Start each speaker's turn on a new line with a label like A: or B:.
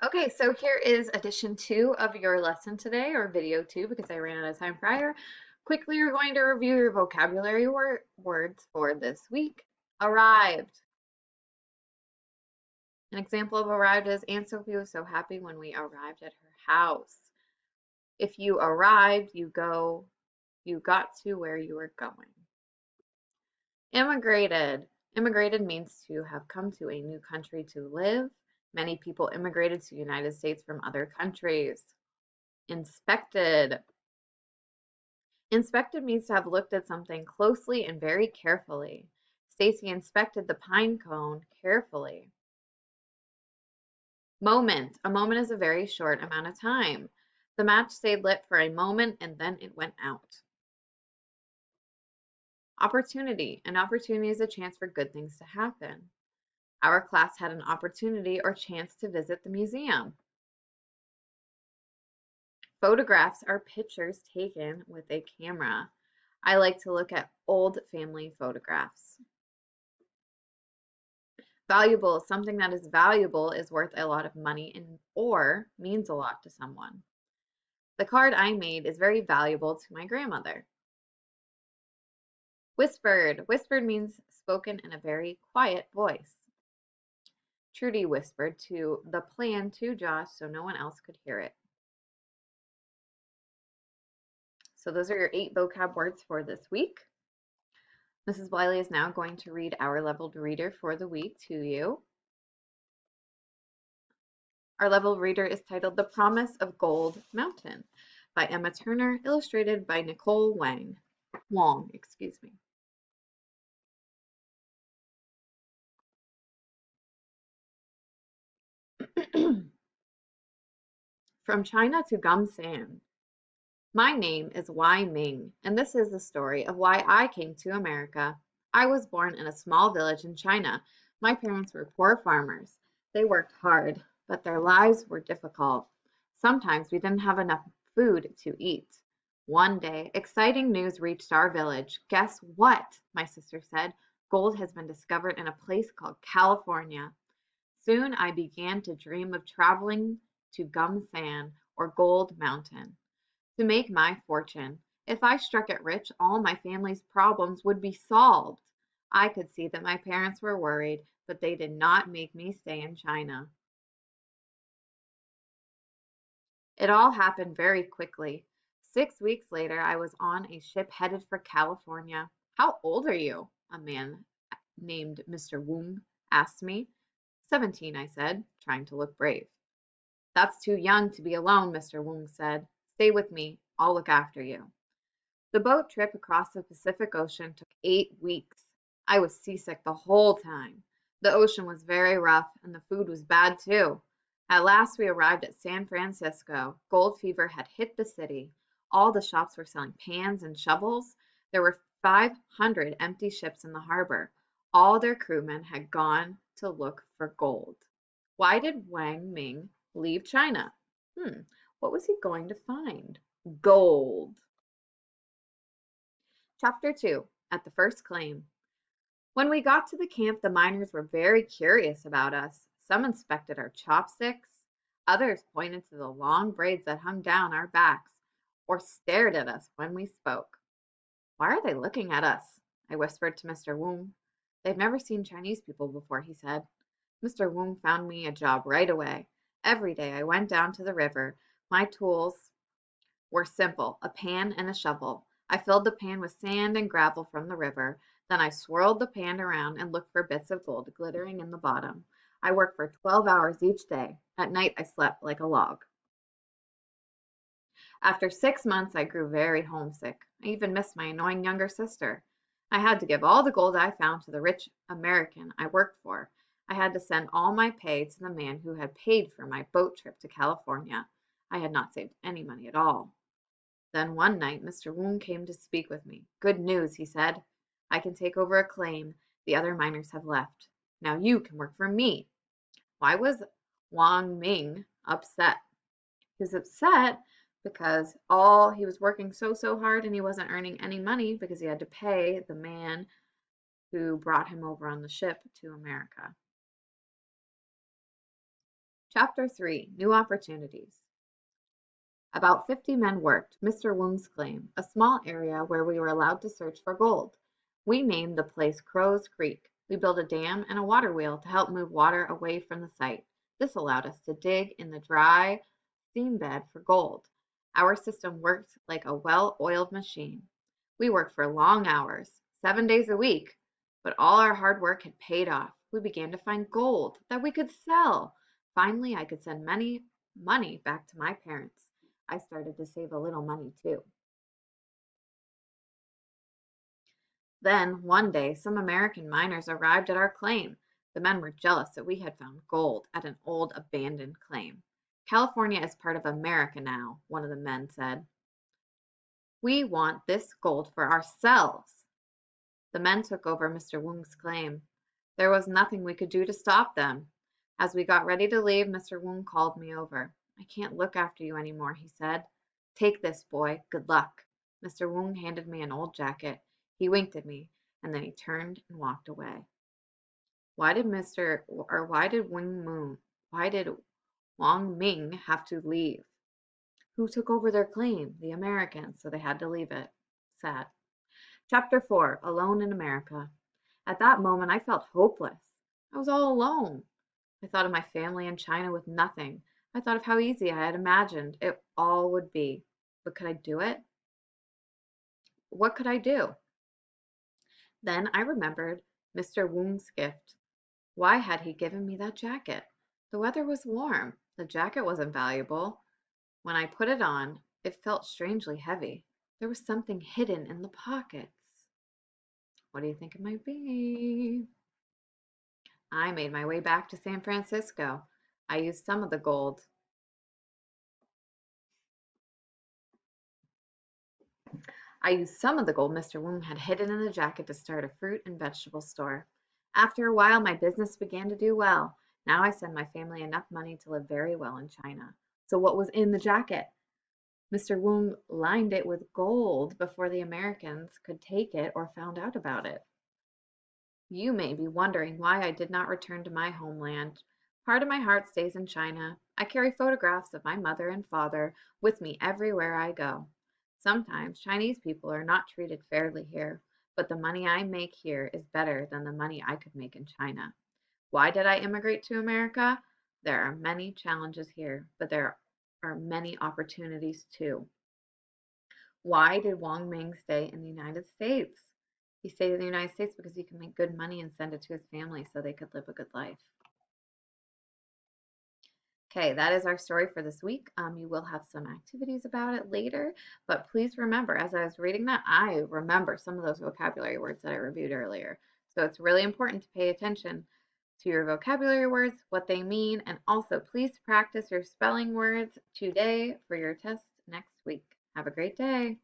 A: Okay, so here is edition 2 of your lesson today, or video 2, because I ran out of time prior. Quickly, you're going to review your vocabulary words for this week. Arrived. An example of arrived is Aunt Sophie was so happy when we arrived at her house. If you arrived, you got to where you were going. Immigrated. Immigrated means to have come to a new country to live. Many people immigrated to the United States from other countries. Inspected. Inspected means to have looked at something closely and very carefully. Stacy inspected the pine cone carefully. Moment. A moment is a very short amount of time. The match stayed lit for a moment and then it went out. Opportunity. An opportunity is a chance for good things to happen. Our class had an opportunity or chance to visit the museum. Photographs are pictures taken with a camera. I like to look at old family photographs. Valuable, something that is valuable is worth a lot of money or means a lot to someone. The card I made is very valuable to my grandmother. Whispered. Whispered means spoken in a very quiet voice. Trudy whispered to the plan to Josh so no one else could hear it. So those are your 8 vocab words for this week. Mrs. Wiley is now going to read our leveled reader for the week to you. Our leveled reader is titled The Promise of Gold Mountain by Emma Turner, illustrated by Nicole Wong, excuse me. From China to Gumsan. My name is Wai Ming, and this is the story of why I came to America. I was born in a small village in China. My parents were poor farmers. They worked hard, but their lives were difficult. Sometimes we didn't have enough food to eat. One day, exciting news reached our village. Guess what? My sister said. Gold has been discovered in a place called California. Soon I began to dream of traveling to Gumsan or Gold Mountain to make my fortune. If I struck it rich, all my family's problems would be solved. I could see that my parents were worried, but they did not make me stay in China. It all happened very quickly. 6 weeks later, I was on a ship headed for California. How old are you? A man named Mr. Wong asked me. 17, I said, trying to look brave. That's too young to be alone, Mr. Wong said. Stay with me. I'll look after you. The boat trip across the Pacific Ocean took 8 weeks. I was seasick the whole time. The ocean was very rough and the food was bad too. At last we arrived at San Francisco. Gold fever had hit the city. All the shops were selling pans and shovels. There were 500 empty ships in the harbor. All their crewmen had gone to look for gold. Why did Wang Ming leave China? What was he going to find? Gold. Chapter 2. At the First Claim. When we got to the camp, the miners were very curious about us. Some inspected our chopsticks. Others pointed to the long braids that hung down our backs or stared at us when we spoke. Why are they looking at us? I whispered to Mr. Wong. They've never seen Chinese people before, he said. Mr. Wong found me a job right away. Every day I went down to the river. My tools were simple, a pan and a shovel. I filled the pan with sand and gravel from the river. Then I swirled the pan around and looked for bits of gold glittering in the bottom. I worked for 12 hours each day. At night I slept like a log. After 6 months I grew very homesick. I even missed my annoying younger sister. I had to give all the gold I found to the rich American I worked for. I had to send all my pay to the man who had paid for my boat trip to California. I had not saved any money at all. Then one night Mr. Woon came to speak with me. Good news, he said. I can take over a claim. The other miners have left. Now you can work for me. Why was Wang Ming upset? He was upset because he was working so hard and he wasn't earning any money because he had to pay the man who brought him over on the ship to America. Chapter 3, New Opportunities. About 50 men worked Mr. Woong's claim, a small area where we were allowed to search for gold. We named the place Crow's Creek. We built a dam and a water wheel to help move water away from the site. This allowed us to dig in the dry seam bed for gold. Our system worked like a well-oiled machine. We worked for long hours, 7 days a week, but all our hard work had paid off. We began to find gold that we could sell. Finally, I could send money back to my parents. I started to save a little money too. Then, one day, some American miners arrived at our claim. The men were jealous that we had found gold at an old abandoned claim. California is part of America now, one of the men said. We want this gold for ourselves. The men took over Mr. Woong's claim. There was nothing we could do to stop them. As we got ready to leave, Mr. Woong called me over. I can't look after you anymore, he said. Take this, boy. Good luck. Mr. Woong handed me an old jacket. He winked at me, and then he turned and walked away. Why did Wang Ming have to leave? Who took over their claim? The Americans, so they had to leave it. Sad. Chapter 4, Alone in America. At that moment, I felt hopeless. I was all alone. I thought of my family in China with nothing. I thought of how easy I had imagined it all would be. But could I do it? What could I do? Then I remembered Mr. Woong's gift. Why had he given me that jacket? The weather was warm. The jacket wasn't valuable. When I put it on, it felt strangely heavy. There was something hidden in the pockets. What do you think it might be? I made my way back to San Francisco. I used some of the gold. I used some of the gold Mr. Woong had hidden in the jacket to start a fruit and vegetable store. After a while, my business began to do well. Now I send my family enough money to live very well in China. So what was in the jacket? Mr. Woong lined it with gold before the Americans could take it or found out about it. You may be wondering why I did not return to my homeland. Part of my heart stays in China. I carry photographs of my mother and father with me everywhere I go. Sometimes Chinese people are not treated fairly here, but the money I make here is better than the money I could make in China. Why did I immigrate to America? There are many challenges here, but there are many opportunities too. Why did Wang Ming stay in the United States? He stayed in the United States because he could make good money and send it to his family so they could live a good life. Okay, that is our story for this week. You will have some activities about it later, but please remember, as I was reading that, I remember some of those vocabulary words that I reviewed earlier. So it's really important to pay attention to your vocabulary words, what they mean, and also please practice your spelling words today for your test next week. Have a great day.